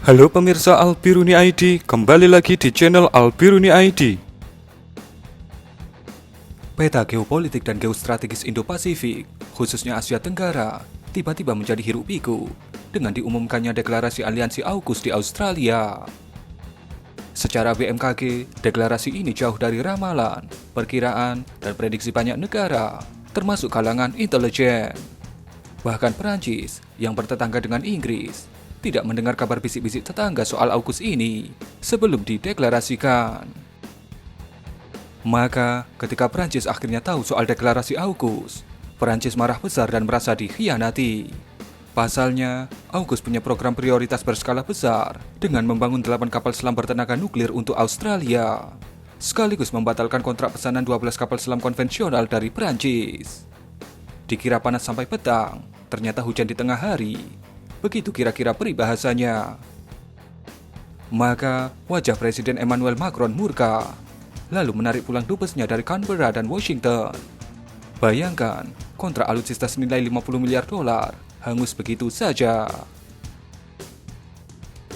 Halo pemirsa Albiruni ID, kembali lagi di channel Albiruni ID. Peta geopolitik dan geostrategis Indo-Pasifik, khususnya Asia Tenggara, tiba-tiba menjadi hiruk-pikuk dengan diumumkannya deklarasi aliansi AUKUS di Australia. Secara BMKG, deklarasi ini jauh dari ramalan, perkiraan, dan prediksi banyak negara, termasuk kalangan intelijen. Bahkan Perancis, yang bertetangga dengan Inggris, tidak mendengar kabar bisik-bisik tetangga soal AUKUS ini sebelum dideklarasikan. Maka, ketika Perancis akhirnya tahu soal deklarasi AUKUS, Perancis marah besar dan merasa dikhianati. Pasalnya, AUKUS punya program prioritas berskala besar dengan membangun 8 kapal selam bertenaga nuklir untuk Australia, sekaligus membatalkan kontrak pesanan 12 kapal selam konvensional dari Perancis. Dikira panas sampai petang, ternyata hujan di tengah hari. Begitu kira-kira peribahasanya. Maka, wajah Presiden Emmanuel Macron murka, lalu menarik pulang dubesnya dari Canberra dan Washington. Bayangkan, kontrak alutsista senilai 50 miliar dolar hangus begitu saja.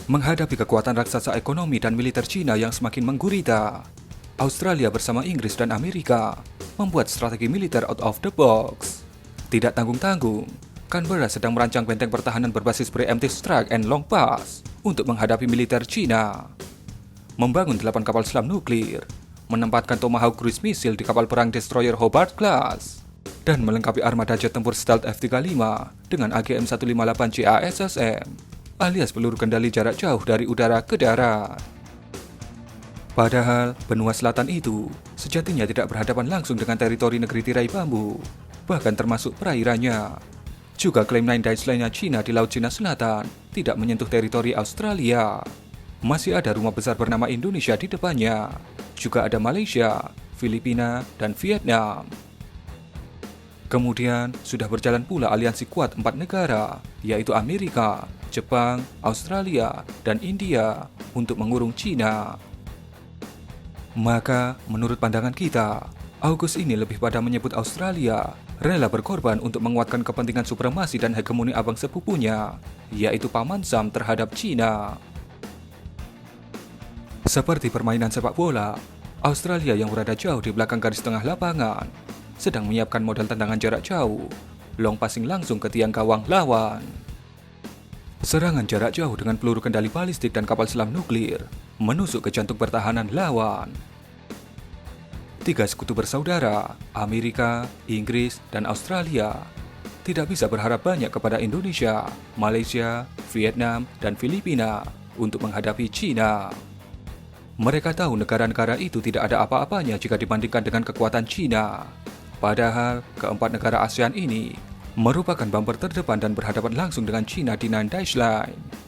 Menghadapi kekuatan raksasa ekonomi dan militer Cina yang semakin menggurita, Australia bersama Inggris dan Amerika membuat strategi militer out of the box. Tidak tanggung-tanggung, Canberra sedang merancang benteng pertahanan berbasis preemptive strike and long pass untuk menghadapi militer Cina. Membangun 8 kapal selam nuklir, menempatkan Tomahawk cruise missile di kapal perang destroyer Hobart class, dan melengkapi armada jet tempur stealth F-35 dengan AGM-158 JASSM, alias peluru kendali jarak jauh dari udara ke darat. Padahal, benua selatan itu sejatinya tidak berhadapan langsung dengan teritori negeri tirai bambu, bahkan termasuk perairannya. Juga klaim Nine Days lainnya Cina di Laut Cina Selatan tidak menyentuh teritori Australia. Masih ada rumah besar bernama Indonesia di depannya. Juga ada Malaysia, Filipina, dan Vietnam. Kemudian, sudah berjalan pula aliansi kuat 4 negara, yaitu Amerika, Jepang, Australia, dan India untuk mengurung Cina. Maka, menurut pandangan kita, AUKUS ini lebih pada menyebut Australia rela berkorban untuk menguatkan kepentingan supremasi dan hegemoni abang sepupunya, yaitu Paman Sam terhadap Cina. Seperti permainan sepak bola, Australia yang berada jauh di belakang garis tengah lapangan sedang menyiapkan modal tendangan jarak jauh, long passing langsung ke tiang gawang lawan. Serangan jarak jauh dengan peluru kendali balistik dan kapal selam nuklir menusuk ke jantung pertahanan lawan. 3 sekutu bersaudara, Amerika, Inggris, dan Australia, tidak bisa berharap banyak kepada Indonesia, Malaysia, Vietnam, dan Filipina untuk menghadapi Cina. Mereka tahu negara-negara itu tidak ada apa-apanya jika dibandingkan dengan kekuatan Cina. Padahal, keempat negara ASEAN ini merupakan bumper terdepan dan berhadapan langsung dengan Cina di Nine Days Line.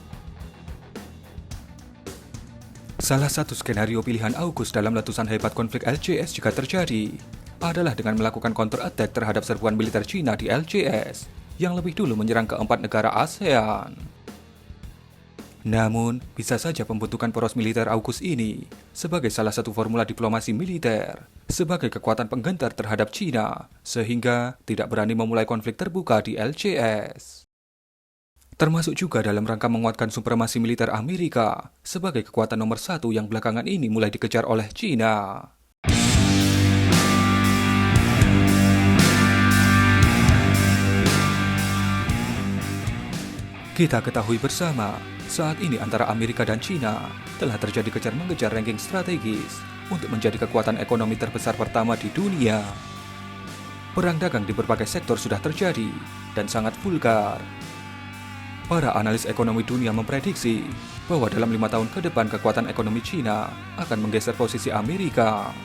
Salah satu skenario pilihan AUKUS dalam letusan hebat konflik LCS jika terjadi adalah dengan melakukan counter attack terhadap serbuan militer Cina di LCS yang lebih dulu menyerang keempat negara ASEAN. Namun, bisa saja pembentukan poros militer AUKUS ini sebagai salah satu formula diplomasi militer, sebagai kekuatan penggentar terhadap Cina, sehingga tidak berani memulai konflik terbuka di LCS. Termasuk juga dalam rangka menguatkan supremasi militer Amerika sebagai kekuatan nomor 1 yang belakangan ini mulai dikejar oleh Cina. Kita ketahui bersama, saat ini antara Amerika dan Cina telah terjadi kejar-mengejar ranking strategis untuk menjadi kekuatan ekonomi terbesar pertama di dunia. Perang dagang di berbagai sektor sudah terjadi dan sangat vulgar. Para analis ekonomi dunia memprediksi bahwa dalam 5 tahun ke depan kekuatan ekonomi Cina akan menggeser posisi Amerika.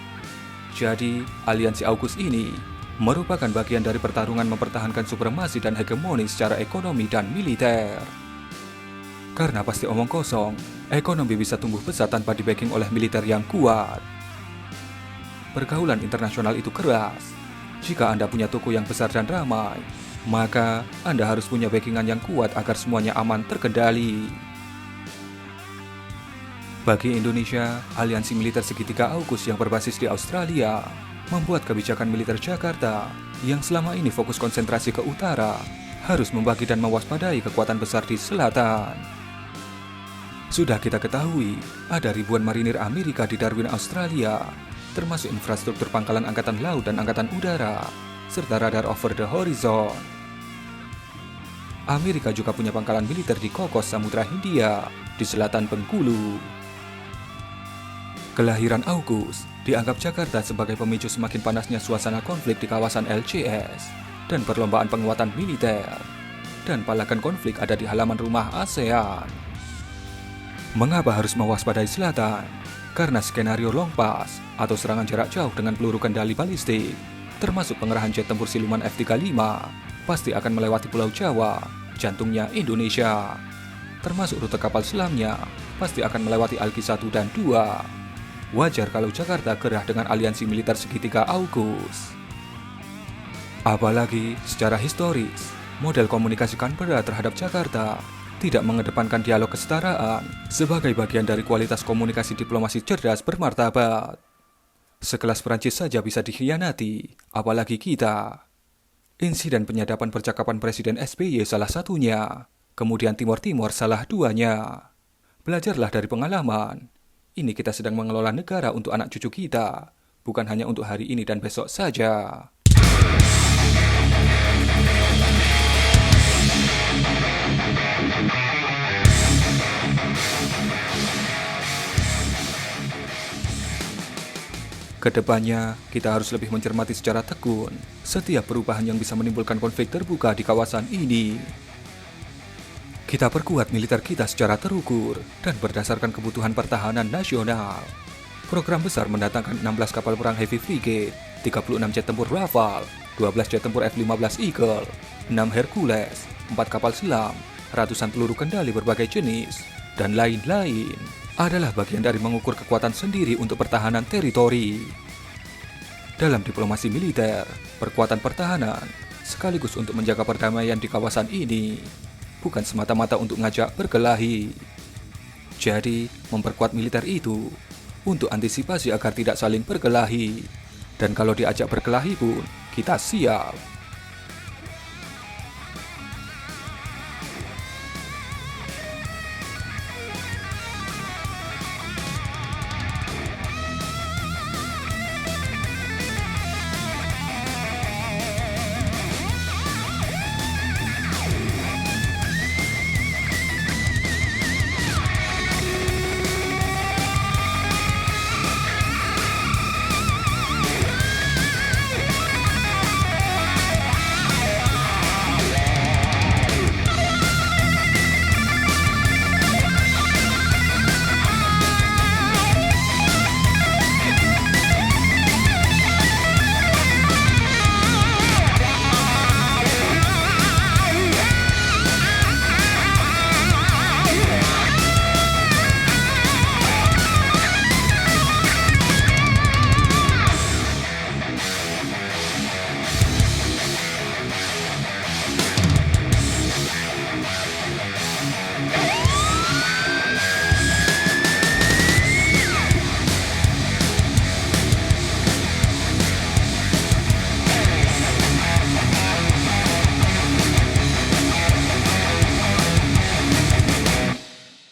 Jadi, aliansi AUKUS ini merupakan bagian dari pertarungan mempertahankan supremasi dan hegemoni secara ekonomi dan militer. Karena pasti omong kosong, ekonomi bisa tumbuh besar tanpa di-backing oleh militer yang kuat. Pergaulan internasional itu keras. Jika Anda punya toko yang besar dan ramai, maka Anda harus punya backingan yang kuat agar semuanya aman terkendali. Bagi Indonesia, aliansi militer segitiga AUKUS yang berbasis di Australia membuat kebijakan militer Jakarta yang selama ini fokus konsentrasi ke utara harus membagi dan mewaspadai kekuatan besar di selatan. Sudah kita ketahui, ada ribuan marinir Amerika di Darwin, Australia, termasuk infrastruktur pangkalan angkatan laut dan angkatan udara, serta radar over the horizon. Amerika juga punya pangkalan militer di Cocos Samudra Hindia, di selatan Bengkulu. Kelahiran AUKUS dianggap Jakarta sebagai pemicu semakin panasnya suasana konflik di kawasan LCS dan perlombaan penguatan militer, dan palagan konflik ada di halaman rumah ASEAN. Mengapa harus mewaspadai selatan? Karena skenario long pass atau serangan jarak jauh dengan peluru kendali balistik, termasuk pengerahan jet tempur siluman F-35, pasti akan melewati Pulau Jawa, jantungnya Indonesia. Termasuk rute kapal selamnya, pasti akan melewati Alki 1 dan 2. Wajar kalau Jakarta gerah dengan aliansi militer segitiga AUKUS. Apalagi secara historis, model komunikasi Canberra terhadap Jakarta tidak mengedepankan dialog kesetaraan sebagai bagian dari kualitas komunikasi diplomasi cerdas bermartabat. Sekelas Perancis saja bisa dikhianati, apalagi kita. Insiden penyadapan percakapan Presiden SBY salah satunya, kemudian Timor Timur salah duanya. Belajarlah dari pengalaman. Ini kita sedang mengelola negara untuk anak cucu kita, bukan hanya untuk hari ini dan besok saja. Kedepannya, kita harus lebih mencermati secara tekun setiap perubahan yang bisa menimbulkan konflik terbuka di kawasan ini. Kita perkuat militer kita secara terukur dan berdasarkan kebutuhan pertahanan nasional. Program besar mendatangkan 16 kapal perang Heavy Frigate, 36 jet tempur Rafale, 12 jet tempur F-15 Eagle, 6 Hercules, 4 kapal selam, ratusan peluru kendali berbagai jenis, dan lain-lain adalah bagian dari mengukur kekuatan sendiri untuk pertahanan teritori. Dalam diplomasi militer, perkuatan pertahanan sekaligus untuk menjaga perdamaian di kawasan ini, bukan semata-mata untuk ngajak berkelahi. Jadi, memperkuat militer itu untuk antisipasi agar tidak saling berkelahi. Dan kalau diajak berkelahi pun, kita siap.